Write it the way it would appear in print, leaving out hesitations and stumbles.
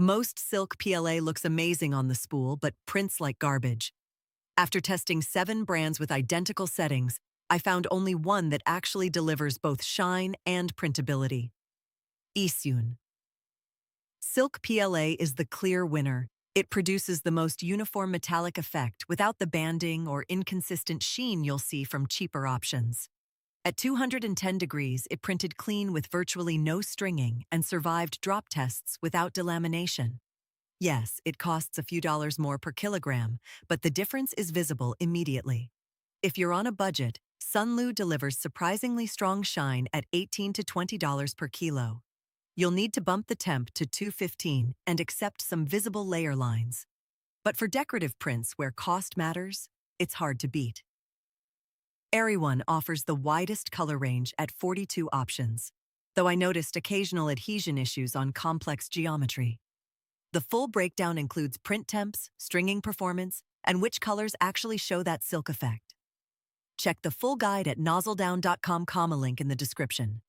Most Silk PLA looks amazing on the spool, but prints like garbage. After testing 7 brands with identical settings, I found only one that actually delivers both shine and printability. eSUN. Silk PLA is the clear winner. It produces the most uniform metallic effect without the banding or inconsistent sheen you'll see from cheaper options. At 210 degrees, it printed clean with virtually no stringing and survived drop tests without delamination. Yes, it costs a few dollars more per kilogram, but the difference is visible immediately. If you're on a budget, SUNLU delivers surprisingly strong shine at $18 to $20 per kilo. You'll need to bump the temp to 215 and accept some visible layer lines. But for decorative prints where cost matters, it's hard to beat. eSUN offers the widest color range at 42 options, though I noticed occasional adhesion issues on complex geometry. The full breakdown includes print temps, stringing performance, and which colors actually show that silk effect. Check the full guide at NozzleDown.com, link in the description.